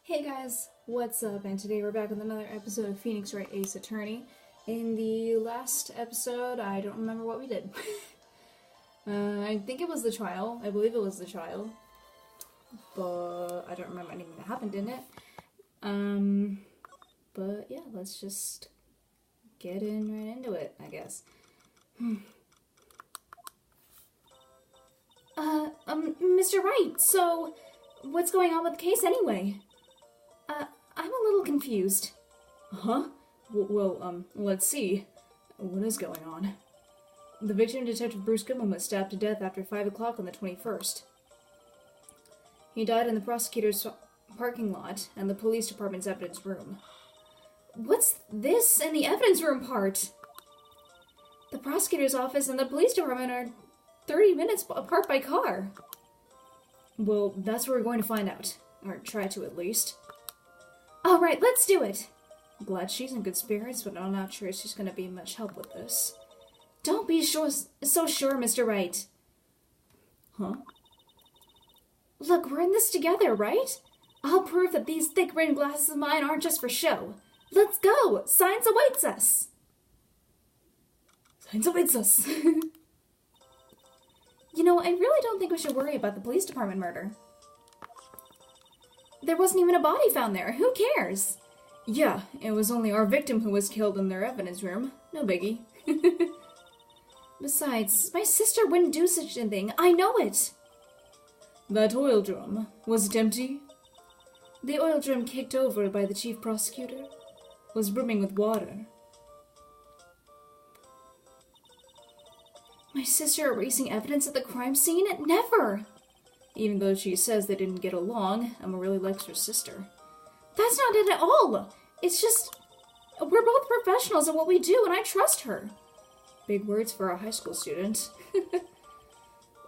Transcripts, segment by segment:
Hey guys, what's up? And today we're back with another episode of Phoenix Wright Ace Attorney. In the last episode, I don't remember what we did. I think it was the trial. I believe it was the trial. But I don't remember anything that happened in it. But yeah, let's just get right into it, I guess. Mr. Wright, so what's going on with the case anyway? I'm a little confused. Huh? Well, let's see. What is going on? The victim, Detective Bruce Goodman, was stabbed to death after 5 o'clock on the 21st. He died in the prosecutor's parking lot and the police department's evidence room. What's this in the evidence room part? The prosecutor's office and the police department are 30 minutes apart by car. Well, that's what we're going to find out. Or try to, at least. Alright, let's do it! I'm glad she's in good spirits, but I'm not sure she's going to be much help with this. Don't be so sure, Mr. Wright. Huh? Look, we're in this together, right? I'll prove that these thick-rimmed glasses of mine aren't just for show. Let's go! Science awaits us! Science awaits us! You know, I really don't think we should worry about the police department murder. There wasn't even a body found there. Who cares? Yeah, it was only our victim who was killed in their evidence room. No biggie. Besides, my sister wouldn't do such a thing. I know it. That oil drum, was it empty? The oil drum kicked over by the chief prosecutor was brimming with water. My sister erasing evidence at the crime scene? Never! Even though she says they didn't get along, Emma really likes her sister. That's not it at all! It's just, we're both professionals at what we do, and I trust her. Big words for a high school student.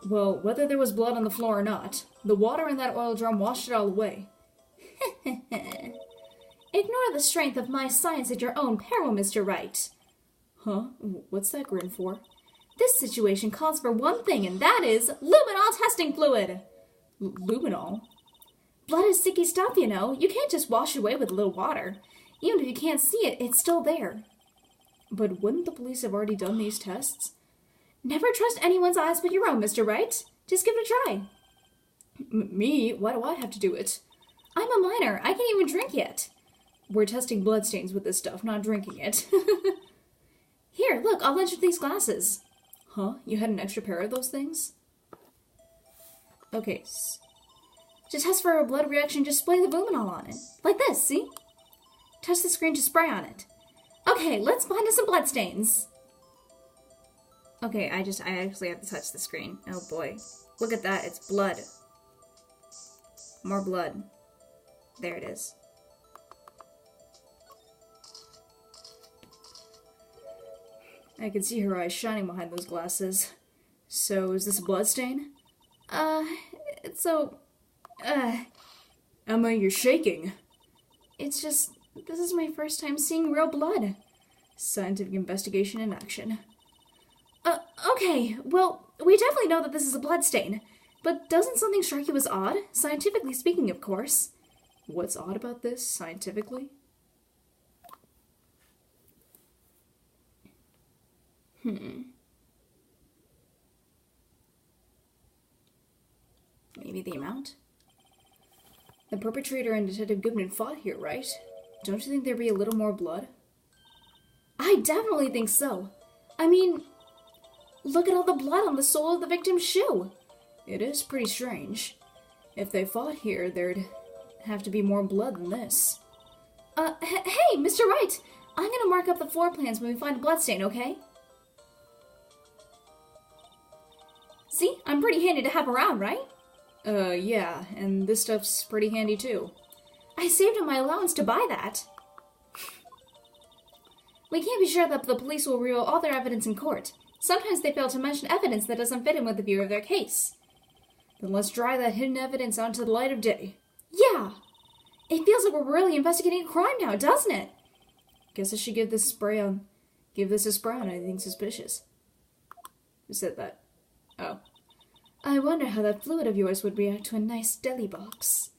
Well, whether there was blood on the floor or not, the water in that oil drum washed it all away. Ignore the strength of my science at your own peril, Mr. Wright. Huh? What's that grin for? This situation calls for one thing, and that is luminol testing fluid. Luminol? Blood is sticky stuff, you know. You can't just wash it away with a little water. Even if you can't see it, it's still there. But wouldn't the police have already done these tests? Never trust anyone's eyes but your own, Mr. Wright. Just give it a try. Me? Why do I have to do it? I'm a minor. I can't even drink yet. We're testing bloodstains with this stuff, not drinking it. Here, look, I'll lend you these glasses. Huh? You had an extra pair of those things? Okay. To test for a blood reaction, just spray the luminol on it. Like this, see? Touch the screen to spray on it. Okay, let's find us some bloodstains. Okay, I actually have to touch the screen. Oh boy. Look at that, it's blood. More blood. There it is. I can see her eyes shining behind those glasses. So, is this a bloodstain? It's so... Emma, you're shaking. It's just... This is my first time seeing real blood. Scientific investigation in action. Okay, well, we definitely know that this is a bloodstain. But doesn't something strike you as odd? Scientifically speaking, of course. What's odd about this, scientifically? Maybe the amount? The perpetrator and Detective Goodman fought here, right? Don't you think there'd be a little more blood? I definitely think so. I mean, look at all the blood on the sole of the victim's shoe. It is pretty strange. If they fought here, there'd have to be more blood than this. Hey, Mr. Wright! I'm gonna mark up the floor plans when we find a bloodstain, okay? See? I'm pretty handy to have around, right? Yeah, and this stuff's pretty handy too. I saved up my allowance to buy that. We can't be sure that the police will reveal all their evidence in court. Sometimes they fail to mention evidence that doesn't fit in with the view of their case. Then let's dry that hidden evidence onto the light of day. Yeah! It feels like we're really investigating a crime now, doesn't it? Guess I should give this a spray on anything suspicious. Who said that? Oh. I wonder how that fluid of yours would react to a nice deli box.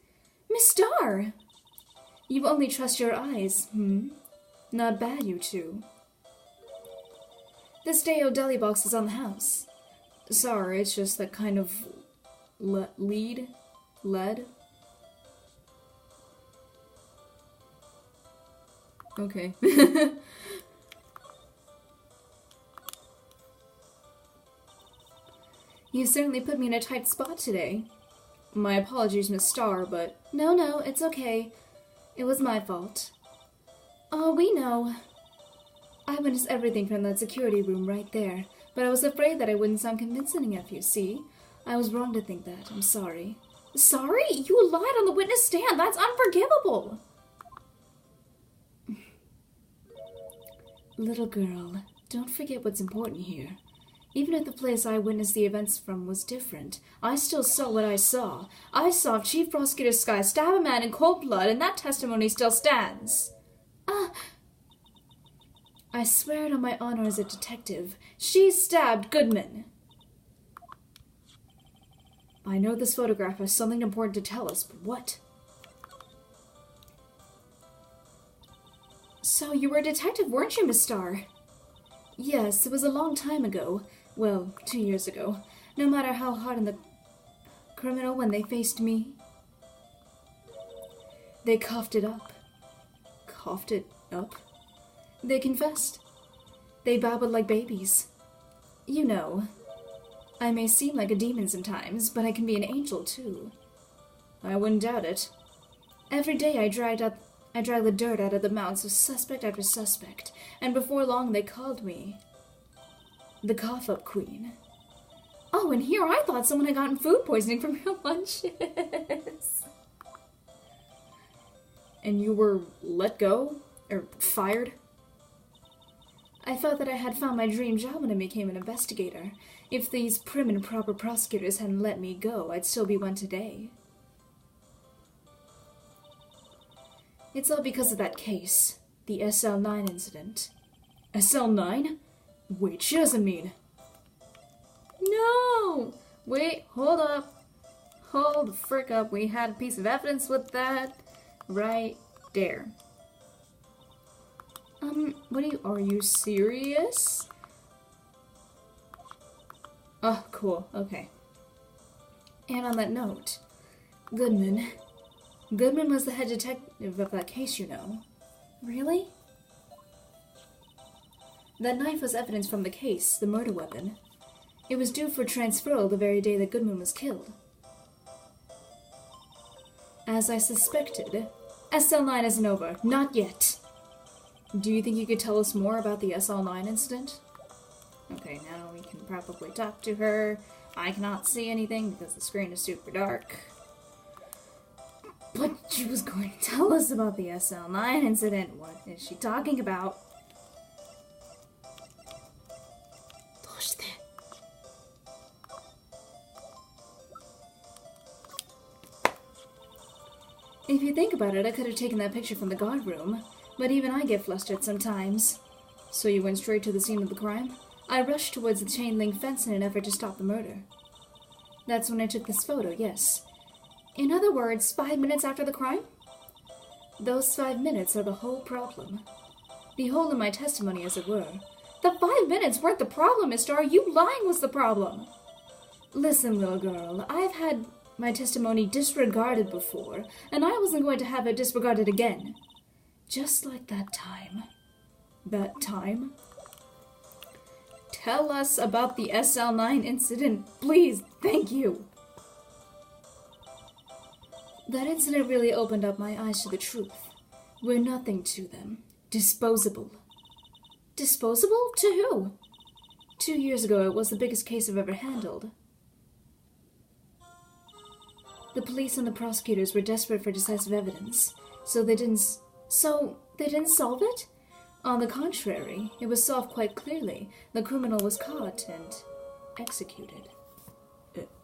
Miss Starr! You only trust your eyes, Not bad, you two. This day-o deli box is on the house. Sorry, it's just that kind of lead? Okay. You certainly put me in a tight spot today. My apologies, Miss Starr, but... No, it's okay. It was my fault. Oh, we know. I witnessed everything from that security room right there, but I was afraid that I wouldn't sound convincing enough, you see. I was wrong to think that. I'm sorry. Sorry? You lied on the witness stand. That's unforgivable. Little girl, don't forget what's important here. Even if the place I witnessed the events from was different, I still saw what I saw. I saw Chief Prosecutor Sky stab a man in cold blood, and that testimony still stands. I swear it on my honor as a detective. She stabbed Goodman. I know this photograph has something important to tell us, but what? So you were a detective, weren't you, Miss Starr? Yes, it was a long time ago. Well, 2 years ago. No matter how hard on the criminal when they faced me, they coughed it up. Coughed it up? They confessed. They babbled like babies. You know, I may seem like a demon sometimes, but I can be an angel too. I wouldn't doubt it. Every day I drag the dirt out of the mouths of suspect after suspect, and before long they called me the cough-up queen. Oh, and here I thought someone had gotten food poisoning from your lunches. And you were let go? Or fired? I thought that I had found my dream job when I became an investigator. If these prim and proper prosecutors hadn't let me go, I'd still be one today. It's all because of that case. The SL9 incident. SL9? Wait, she doesn't mean... No! Wait, hold up. Hold the frick up. We had a piece of evidence with that right there. Are you serious? Oh, cool, okay. And on that note, Goodman was the head detective of that case, you know. Really? That knife was evidence from the case, the murder weapon. It was due for transferal the very day that Goodman was killed. As I suspected, SL9 isn't over. Not yet. Do you think you could tell us more about the SL9 incident? Okay, now we can probably talk to her. I cannot see anything because the screen is super dark. But she was going to tell us about the SL9 incident. What is she talking about? If you think about it, I could have taken that picture from the guard room, but even I get flustered sometimes. So you went straight to the scene of the crime? I rushed towards the chain-link fence in an effort to stop the murder. That's when I took this photo, yes. In other words, 5 minutes after the crime? Those 5 minutes are the whole problem. The hole in my testimony, as it were. The 5 minutes weren't the problem, Miss Starr. You lying was the problem. Listen, little girl, I've had my testimony disregarded before, and I wasn't going to have it disregarded again. Just like that time. That time? Tell us about the SL9 incident, please. Thank you. That incident really opened up my eyes to the truth. We're nothing to them. Disposable. Disposable? To who? 2 years ago, it was the biggest case I've ever handled. The police and the prosecutors were desperate for decisive evidence, so they didn't solve it? On the contrary, it was solved quite clearly. The criminal was caught and executed.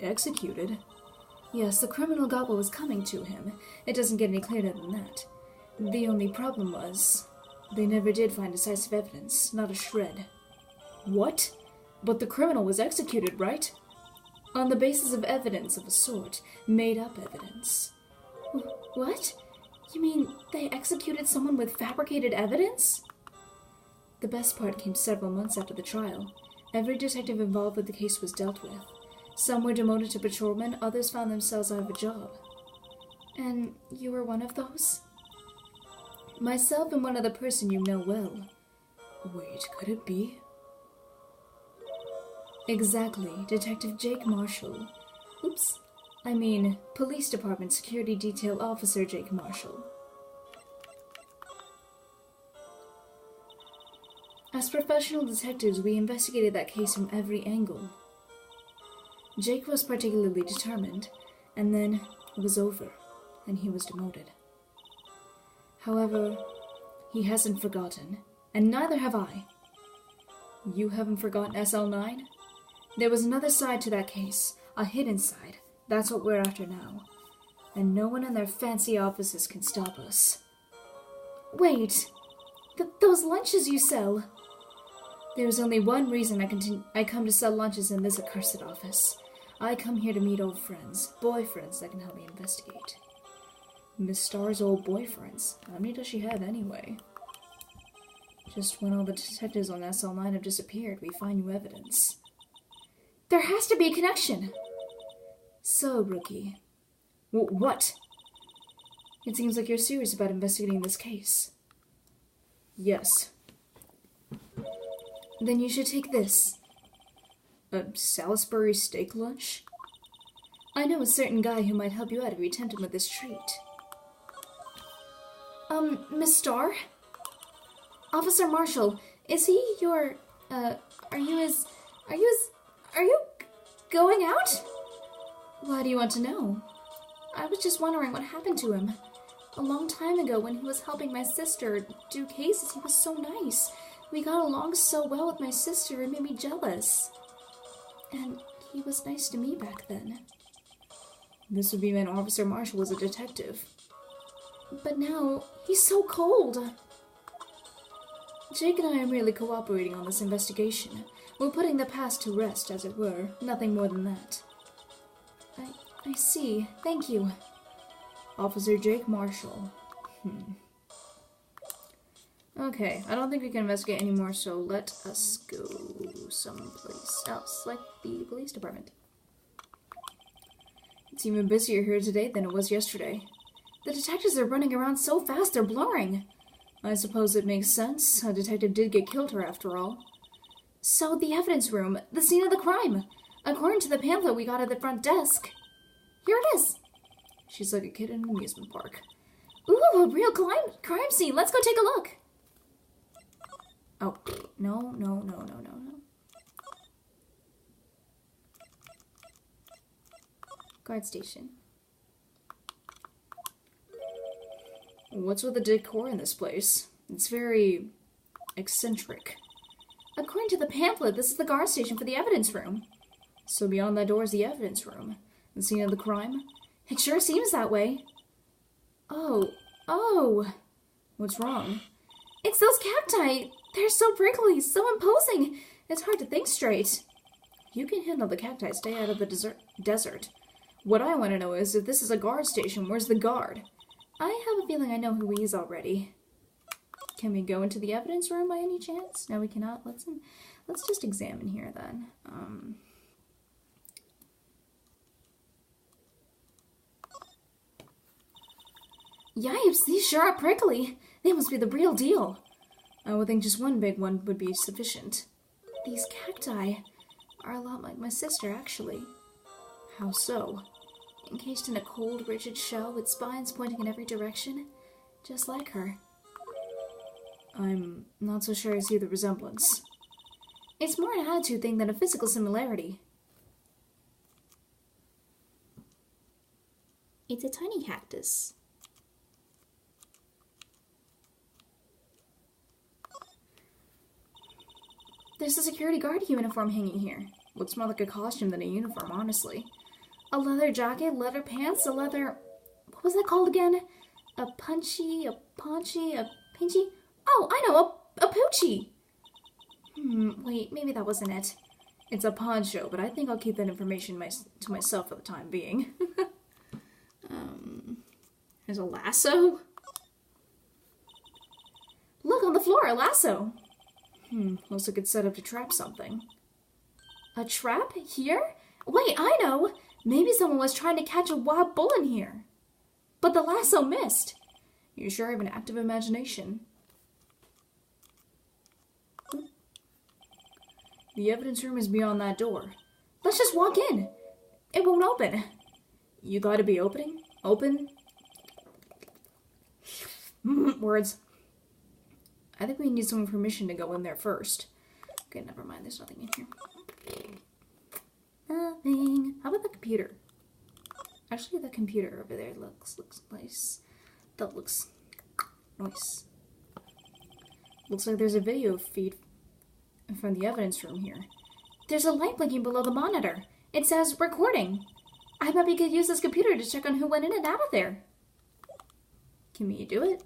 Executed? Yes, the criminal got what was coming to him. It doesn't get any clearer than that. The only problem was, they never did find decisive evidence, not a shred. What? But the criminal was executed, right? On the basis of evidence of a sort, made-up evidence. What? You mean they executed someone with fabricated evidence? The best part came several months after the trial. Every detective involved with the case was dealt with. Some were demoted to patrolmen, others found themselves out of a job. And you were one of those? Myself and one other person you know well. Wait, could it be? Exactly, Detective Jake Marshall. Oops. I mean, Police Department Security Detail Officer Jake Marshall. As professional detectives, we investigated that case from every angle. Jake was particularly determined, and then it was over, and he was demoted. However, he hasn't forgotten, and neither have I. You haven't forgotten SL9? There was another side to that case, a hidden side. That's what we're after now. And no one in their fancy offices can stop us. Wait, those lunches you sell. There's only one reason I come to sell lunches in this accursed office. I come here to meet old friends, boyfriends that can help me investigate. Miss Star's old boyfriends. How many does she have anyway? Just when all the detectives on SL9 have disappeared, we find new evidence. There has to be a connection! So, Rookie. What? It seems like you're serious about investigating this case. Yes. Then you should take this. A Salisbury steak lunch? I know a certain guy who might help you out if you tempt him with this treat. Miss Starr? Officer Marshall, is he your, are you going out? Why do you want to know? I was just wondering what happened to him. A long time ago when he was helping my sister do cases, he was so nice. We got along so well with my sister, it made me jealous. And he was nice to me back then. This would be when Officer Marshall was a detective. But now, he's so cold. Jake and I are merely cooperating on this investigation. We're putting the past to rest, as it were. Nothing more than that. I see. Thank you. Officer Jake Marshall. Okay, I don't think we can investigate anymore, so let us go someplace else, like the police department. It's even busier here today than it was yesterday. The detectives are running around so fast they're blurring. I suppose it makes sense. A detective did get killed here after all. So, the evidence room, the scene of the crime. According to the pamphlet we got at the front desk. Here it is. She's like a kid in an amusement park. Ooh, a real crime scene. Let's go take a look. Oh, no. Guard station. What's with the decor in this place? It's very eccentric. According to the pamphlet, this is the guard station for the evidence room. So beyond that door is the evidence room. The scene of the crime? It sure seems that way. Oh. What's wrong? It's those cacti. They're so prickly, so imposing. It's hard to think straight. You can handle the cacti. Stay out of the desert. What I want to know is, if this is a guard station, where's the guard? I have a feeling I know who he is already. Can we go into the evidence room by any chance? No, we cannot. Let's just examine here then. Yipes, these sure are prickly. They must be the real deal. I would think just one big one would be sufficient. These cacti are a lot like my sister, actually. How so? Encased in a cold, rigid shell with spines pointing in every direction, just like her. I'm not so sure I see the resemblance. It's more an attitude thing than a physical similarity. It's a tiny cactus. There's a security guard uniform hanging here. Looks more like a costume than a uniform, honestly. A leather jacket, leather pants, a leather... What was that called again? A punchy, a paunchy, a pinchy? Oh, I know, a poochie! Wait, maybe that wasn't it. It's a poncho, but I think I'll keep that information to myself for the time being. There's a lasso? Look, on the floor, a lasso. Looks like it's set up to trap something. A trap? Here? Wait, I know! Maybe someone was trying to catch a wild bull in here. But the lasso missed. You sure have an active imagination. The evidence room is beyond that door. Let's just walk in. It won't open. You thought it'd be opening? Open? Words. I think we need some permission to go in there first. Okay, never mind. There's nothing in here. Nothing. How about the computer? Actually, the computer over there looks nice. That looks nice. Looks like there's a video feed from the evidence room here. There's a light blinking below the monitor. It says recording. I bet we could use this computer to check on who went in and out of there. Can we do it?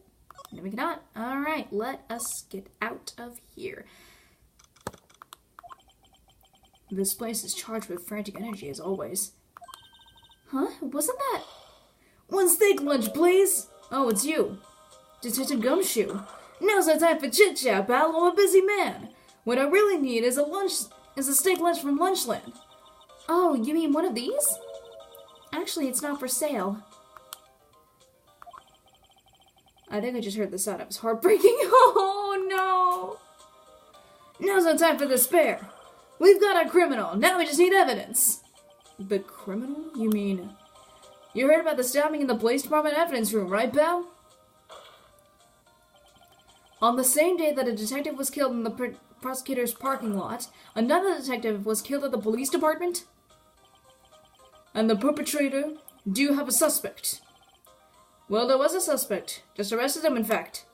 No, we cannot. Alright, let us get out of here. This place is charged with frantic energy as always. Huh? Wasn't that... One steak lunch, please! Oh, it's you. Detective Gumshoe. Now's no time for chit-chat, pal. I'm a busy man. What I really need is a steak lunch from Lunchland. Oh, you mean one of these? Actually, it's not for sale. I think I just heard the sound. It was heartbreaking. Oh, no. Now's no time for despair. We've got a criminal. Now we just need evidence. The criminal? You mean... You heard about the stabbing in the police department evidence room, right, pal? On the same day that a detective was killed in the prosecutor's parking lot, another detective was killed at the police department? And the perpetrator? Do you have a suspect? Well, there was a suspect. Just arrested him, in fact.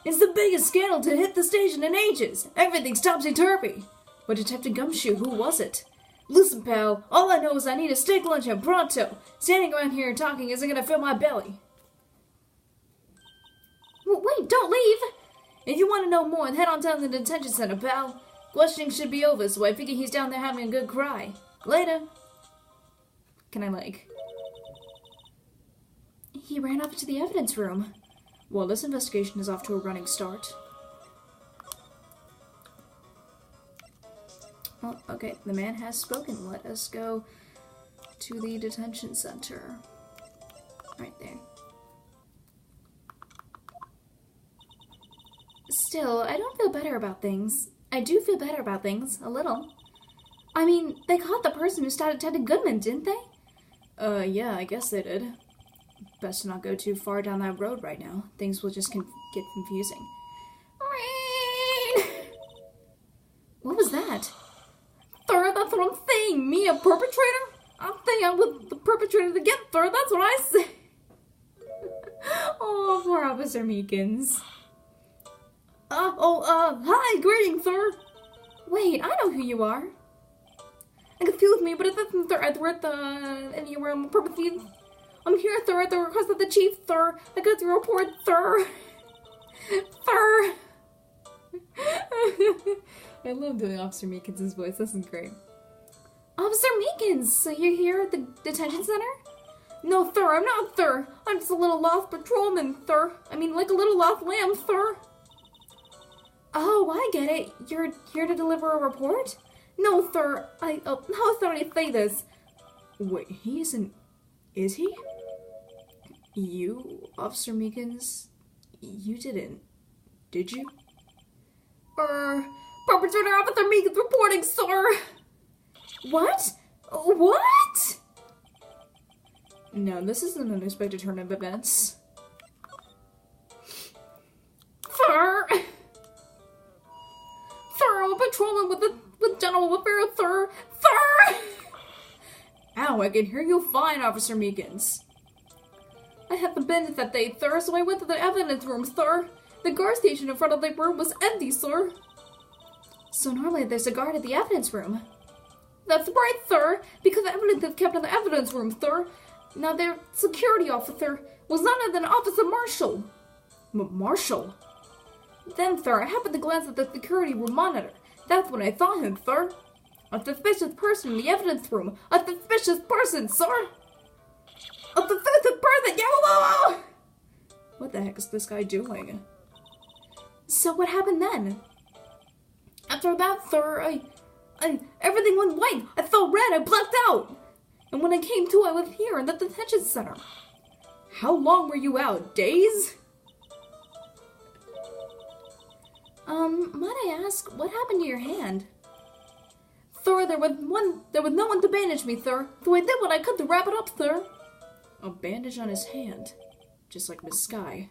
It's the biggest scandal to hit the station in ages. Everything's topsy-turvy. But Detective Gumshoe, who was it? Listen, pal, all I know is I need a steak lunch and pronto. Standing around here and talking isn't gonna fill my belly. Wait, don't leave! If you want to know more, head on down to the detention center, pal. Questioning should be over, so I figure he's down there having a good cry. Later. Can I, like... He ran off to the evidence room. Well, this investigation is off to a running start. Oh, okay, the man has spoken. Let us go to the detention center. Right there. Still, I don't feel better about things. I do feel better about things, a little. I mean, they caught the person who started Ted Goodman, didn't they? Yeah, I guess they did. Best to not go too far down that road right now. Things will just get confusing. What was that? Third, that's what I'm saying. Me, a perpetrator? I'm saying I'm with the perpetrator to get third. That's what I say. Oh, poor Officer Meekins. Hi, greetings, sir. Wait, I know who you are. Excuse me, but is this Mr. Edward, and you were on the purpose? I'm here, sir, at the request of the chief, sir. I got your report, sir. Sir. I love doing Officer Meekins' voice. This is great. Officer Meekins, so you're here at the detention center? No, sir, I'm not, sir. I'm just a little lost patrolman, sir. I mean, like a little lost lamb, sir. Oh, I get it. You're here to deliver a report? No, sir. How sorry to say this. Wait, he isn't... Is he? You, Officer Meekins? You didn't... Did you? Perpetrator Officer Meekins reporting, sir! What? What? No, this is an unexpected turn of events. Sir! Sir, I'm a patrolman with general welfare, sir! Sir! Ow, I can hear you fine, Officer Meekins. I haven't been that day, sir, so I went to the evidence room, sir. The guard station in front of the room was empty, sir. So normally there's a guard at the evidence room. That's right, sir, because the evidence is kept in the evidence room, sir. Now their security officer was none other than Officer Marshall. Marshall? Then, sir, I happened to glance at the security room monitor. That's when I saw him, sir. A suspicious person in the evidence room. A suspicious person, sir. A suspicious person, yeah! What what the heck is this guy doing? So what happened then? After that, sir, everything went white. I felt red. I blacked out. And when I came to, I was here in the detention center. How long were you out? Days? Might I ask, what happened to your hand? Sir, there was no one to bandage me, sir. So I did what I could to wrap it up, sir. A bandage on his hand, just like Miss Sky.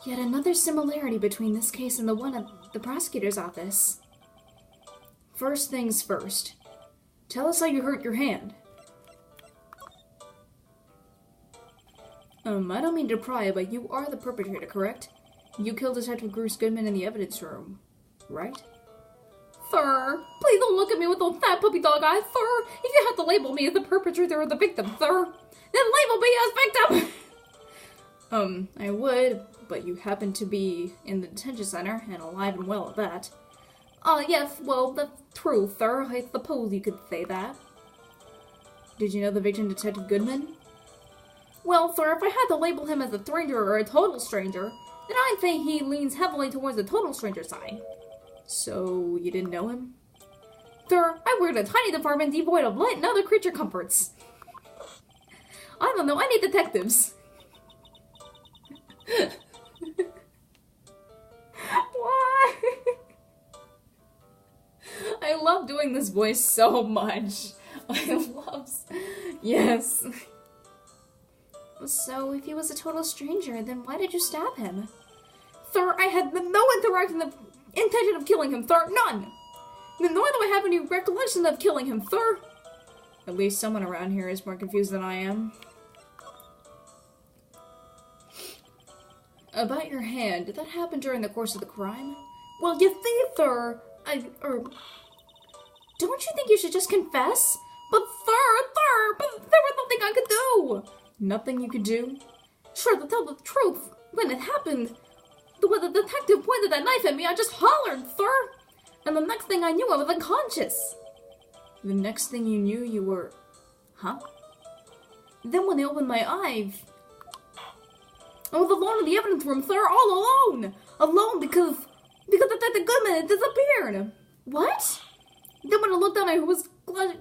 Yet another similarity between this case and the one at the prosecutor's office. First things first. Tell us how you hurt your hand. I don't mean to pry, but you are the perpetrator, correct? You killed Detective Bruce Goodman in the evidence room, right? Sir, please don't look at me with those fat puppy dog eyes, sir. If you have to label me as the perpetrator or the victim, sir, then label me as victim! I would, but you happen to be in the detention center, and alive and well at that. Yes, well, that's true, sir. I suppose you could say that. Did you know the victim, Detective Goodman? Well, sir, if I had to label him as a stranger or a total stranger, then I'd say he leans heavily towards the total stranger side. So, you didn't know him? Sir, I work in a tiny department devoid of light and other creature comforts. I don't know, I need detectives. Why? I love doing this voice so much. Yes. So, if he was a total stranger, then why did you stab him? Sir, I had no intention of killing him, sir. None! Nor do I have any recollection of killing him, sir. At least someone around here is more confused than I am. About your hand, did that happen during the course of the crime? Well, you see, sir, don't you think you should just confess? But but there was nothing I could do! Nothing you could do? Sure, to tell the truth, when it happened, when the detective pointed that knife at me, I just hollered, sir! And the next thing I knew, I was unconscious. The next thing you knew, you were... Huh? Then when I opened my eyes, I was alone in the evidence room, sir, all alone! Alone because Detective Goodman had disappeared! What? Then when I looked down, I was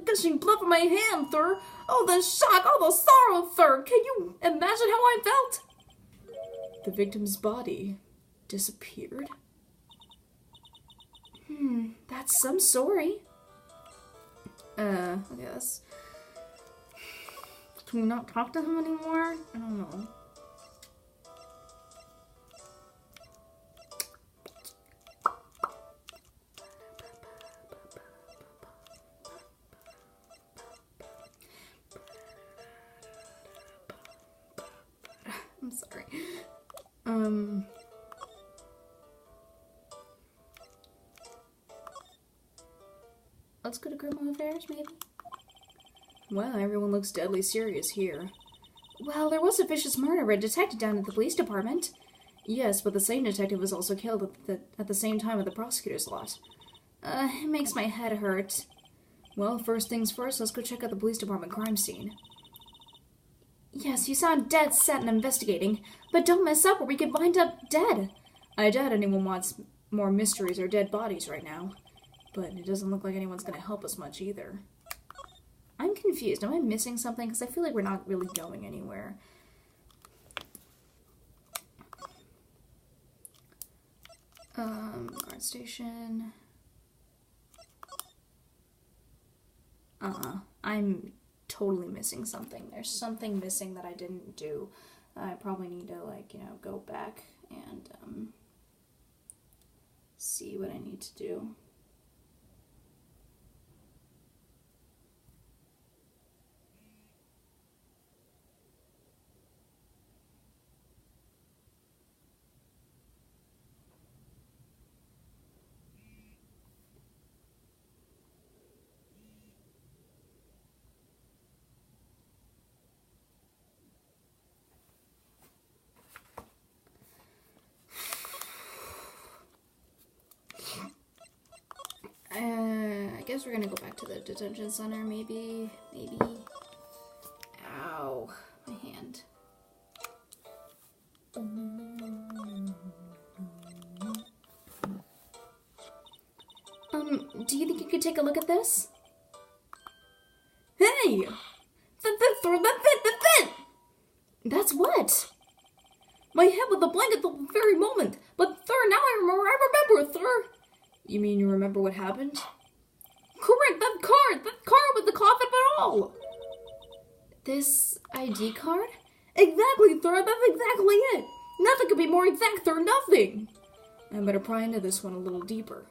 gushing blood from my hand, sir. Oh, the shock, oh, the sorrow, sir! Can you imagine how I felt? The victim's body disappeared? That's some story. I guess. Can we not talk to him anymore? I don't know. I'm sorry. Let's go to Grandma Affairs, maybe? Wow, everyone looks deadly serious here. Well, there was a vicious murder detected down at the police department. Yes, but the same detective was also killed at the same time at the prosecutor's lot. It makes my head hurt. Well, first things first, let's go check out the police department crime scene. Yes, you sound dead set on investigating, but don't mess up or we could wind up dead. I doubt anyone wants more mysteries or dead bodies right now. But it doesn't look like anyone's gonna help us much either. I'm confused. Am I missing something? Because I feel like we're not really going anywhere. Guard station. I'm totally missing something. There's something missing that I didn't do. I probably need to, like, you know, go back and, see what I need to do. I guess we're gonna go back to the detention center, maybe. Ow, my hand. Do you think you could take a look at this? Hey! That! That's what? My head with the blanket the very moment. But, sir, now I remember, sir. You mean you remember what happened? Correct, that card with the coffin and all. This ID card? Exactly, sir, that's exactly it. Nothing could be more exact, sir, nothing. I better pry into this one a little deeper.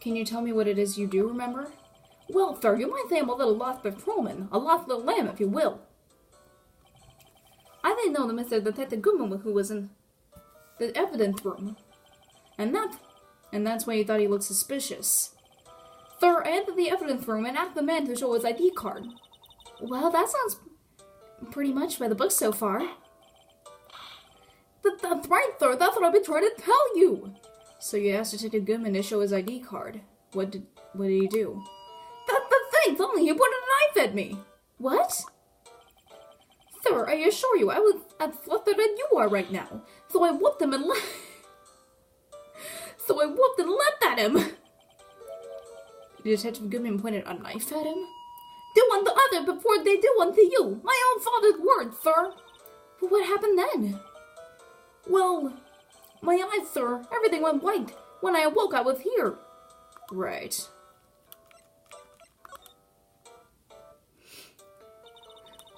Can you tell me what it is you do remember? Well, sir, you might say I'm a little lost patrolman, a lost little lamb, if you will. I didn't know the Mr. Detective Goodman who was in the evidence room. And that's why you thought he looked suspicious. Sir, I entered the evidence room and asked the man to show his ID card. Well, that sounds pretty much by the book so far. That's right, sir, that's what I've been trying to tell you. So you asked Detective Goodman to show his ID card. What did he do? That's the thing! Suddenly he pointed a knife at me! What? Sir, I assure you, I was as flustered as you are right now. So I whooped him and leapt at him! Detective Goodman pointed a knife at him? Do unto others before they do unto you! My own father's words, sir! But what happened then? Well, my eyes, sir. Everything went white. When I awoke, I was here. Right.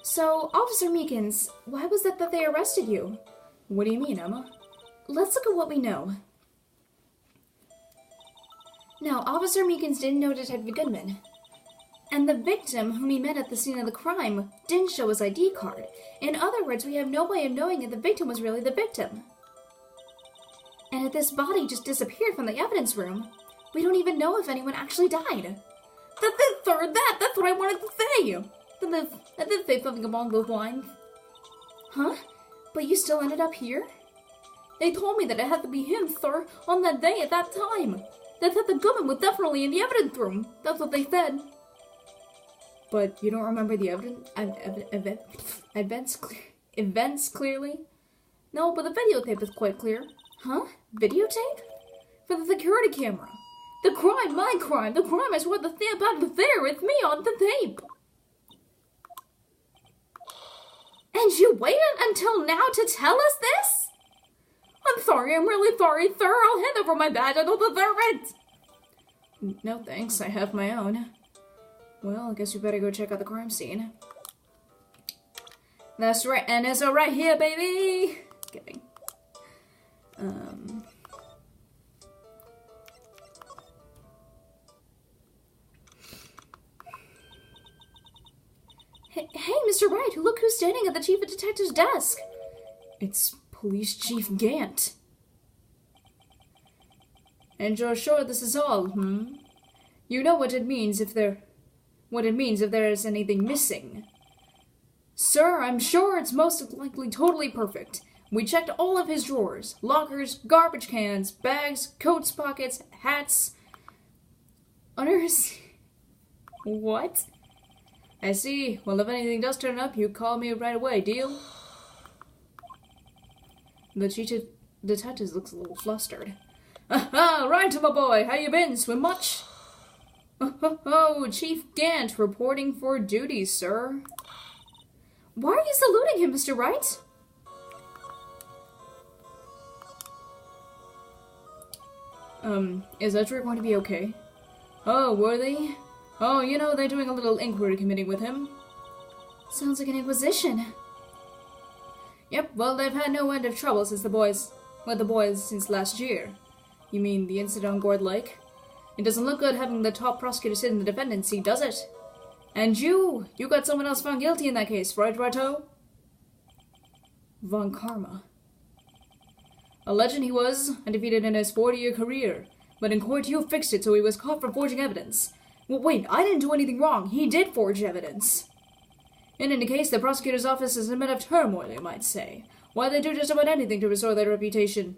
So, Officer Meekins, why was it that they arrested you? What do you mean, Emma? Let's look at what we know. Now, Officer Meekins didn't know Detective Goodman. And the victim, whom he met at the scene of the crime, didn't show his ID card. In other words, we have no way of knowing if the victim was really the victim. And if this body just disappeared from the evidence room, we don't even know if anyone actually died. That's it, sir! That's what I wanted to say! I did say something along those lines. Huh? But you still ended up here? They told me that it had to be him, sir, on that day at that time. They said the Goodman was definitely in the evidence room. That's what they said. But you don't remember the events clearly? No, but the videotape is quite clear. Huh? Videotape? For the security camera. The crime, my crime, the crime I swore the stamp out was there. It's me on the tape. And you waited until now to tell us this? I'm sorry, I'm really sorry, sir. I'll hand over my badge. I don't deserve it. No thanks, I have my own. Well, I guess you better go check out the crime scene. That's right, and it's right here, baby! Kidding. Hey, Mr. Wright, look who's standing at the Chief of Detective's desk. It's Police Chief Gant. And you're sure this is all, You know what it means if there is anything missing. Sir, I'm sure it's most likely totally perfect. We checked all of his drawers, lockers, garbage cans, bags, coats, pockets, hats. What? I see. Well, if anything does turn up, you call me right away, deal? The Chief of Detectives looks a little flustered. Aha! Right, my boy! How you been? Swim much? Oh, Chief Gant reporting for duty, sir. Why are you saluting him, Mr. Wright? Is Edric going to be okay? Oh, were they? Oh, you know, they're doing a little inquiry committee with him. Sounds like an inquisition. Yep, well, they've had no end of trouble since the boys since last year. You mean the incident on Gord Lake? It doesn't look good having the top prosecutor sit in the defendant's seat, does it? And you got someone else found guilty in that case, right, Righto? Von Karma. A legend he was, undefeated in his 40-year career. But in court you fixed it so he was caught for forging evidence. Well, wait, I didn't do anything wrong. He did forge evidence. In any case, the prosecutor's office is in a bit of turmoil, you might say. Why they do just about anything to restore their reputation.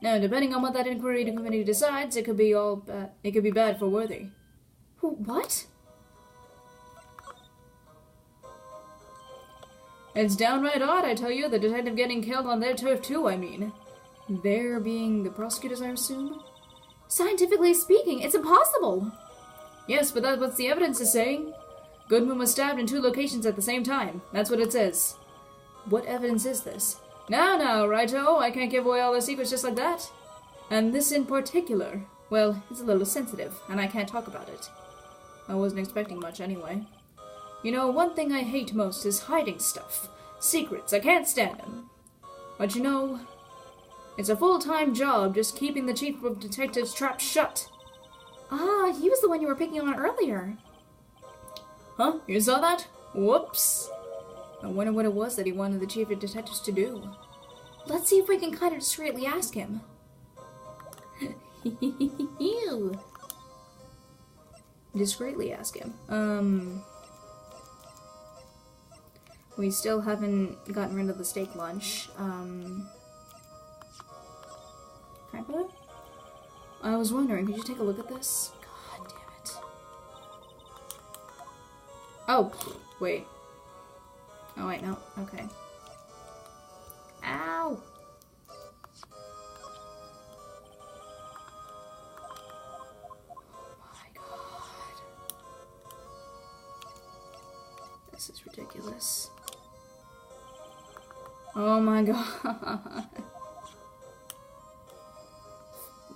Now, depending on what that inquiry committee decides, it could be bad for Worthy. What? It's downright odd, I tell you, the detective getting killed on their turf too, I mean. There being the prosecutors, I assume? Scientifically speaking, it's impossible. Yes, but that's what the evidence is saying. Goodman was stabbed in 2 locations at the same time. That's what it says. What evidence is this? Now, righto, I can't give away all the secrets just like that. And this in particular, well, it's a little sensitive, and I can't talk about it. I wasn't expecting much anyway. You know, one thing I hate most is hiding stuff. Secrets, I can't stand them. But you know, it's a full-time job just keeping the chief of detectives trap shut. Ah, he was the one you were picking on earlier. Huh? You saw that? Whoops. I wonder what it was that he wanted the chief of detectives to do. Let's see if we can kind of discreetly ask him. Discreetly ask him. We still haven't gotten rid of the steak lunch. Can I put it? I was wondering, could you take a look at this? God damn it. Oh, wait. Oh, wait, no. Okay. Ow! Oh my god. This is ridiculous. Oh my god. God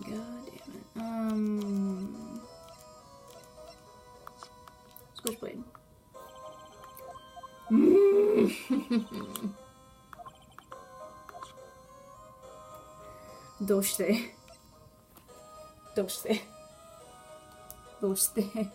damn it. Switchblade. Doshite. Doshite. Doshite.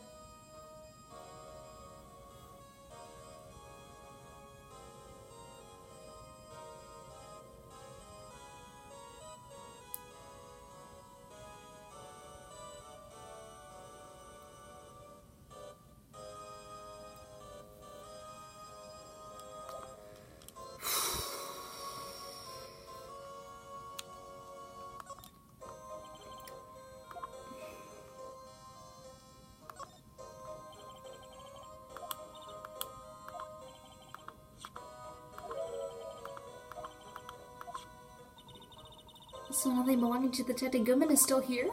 So nothing belonging to the Detective Goodman is still here?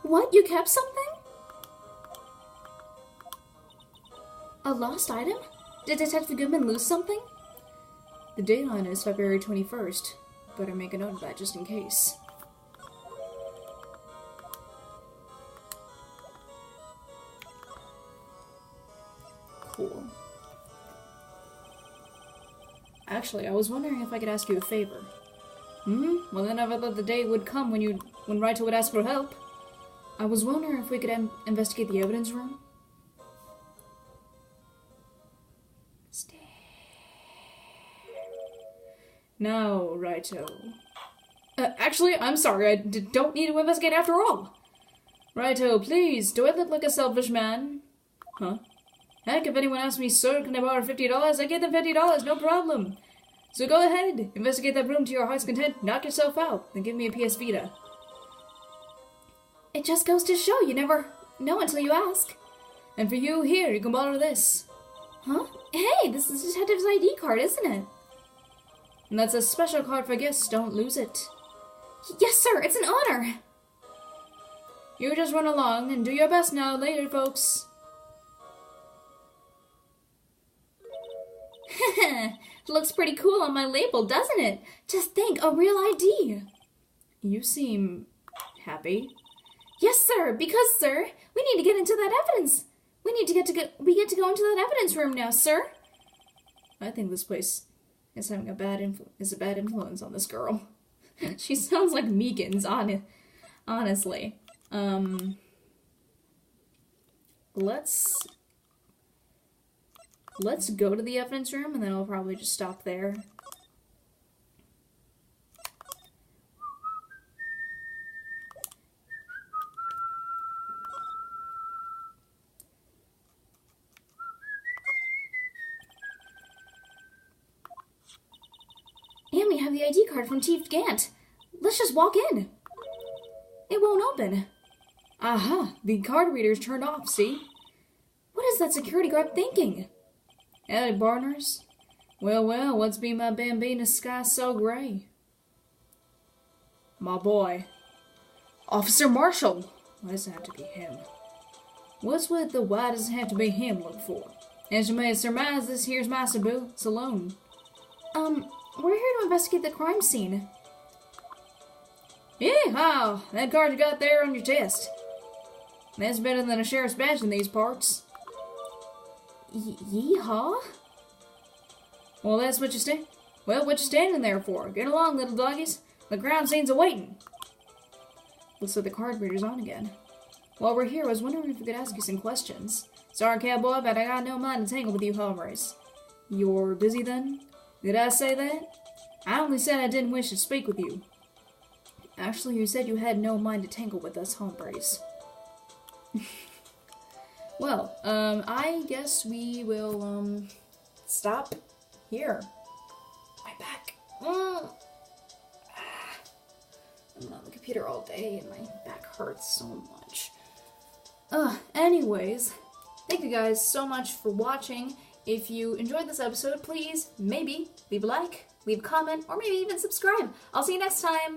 What? You kept something? A lost item? Did Detective Goodman lose something? The date on it is February 21st. Better make a note of that just in case. Cool. Actually, I was wondering if I could ask you a favor. Well, then I thought the day would come when Wright would ask for help. I was wondering if we could investigate the evidence room. Stay. Now, Righto. Actually, I'm sorry, I don't need to investigate after all. Righto, please, do I look like a selfish man? Huh? Heck, if anyone asks me, sir, can I borrow $50? I give them $50, no problem. So go ahead, investigate that room to your heart's content, knock yourself out, then give me a PS Vita. It just goes to show you never know until you ask. And for you, here, you can borrow this. Huh? Hey, this is Detective's ID card, isn't it? And that's a special card for guests, don't lose it. Yes, sir, it's an honor. You just run along and do your best now, later, folks. Looks pretty cool on my label, doesn't it? Just think, a real ID. You seem happy. Yes, sir, because, sir, we need to get into that evidence. We get to go into that evidence room now, sir. I think this place is having a bad influence on this girl. She sounds like Megan's, honestly. Let's go to the evidence room, and then I'll probably just stop there. And we have the ID card from Chief Gant. Let's just walk in. It won't open. Aha! The card reader's turned off, see? What is that security guard thinking? Howdy, partners. Well, what's be my bambina sky so gray? My boy. Officer Marshall! Why does it have to be him? What's with the why does it have to be him look for? As you may surmise, this here's my saloon. We're here to investigate the crime scene. Yee-haw! That card you got there on your chest. That's better than a sheriff's badge in these parts. Yeehaw? Well, that's what you standing there for? Get along, little doggies. The crime scene's awaiting. Looks like the card reader's on again. While we're here, I was wondering if we could ask you some questions. Sorry, cowboy, but I got no mind to tangle with you hombres. You're busy then? Did I say that? I only said I didn't wish to speak with you. Actually, you said you had no mind to tangle with us hombres. Well, I guess we will, stop here. My back. I'm on the computer all day and my back hurts so much. Anyways, thank you guys so much for watching. If you enjoyed this episode, please, maybe, leave a like, leave a comment, or maybe even subscribe. I'll see you next time.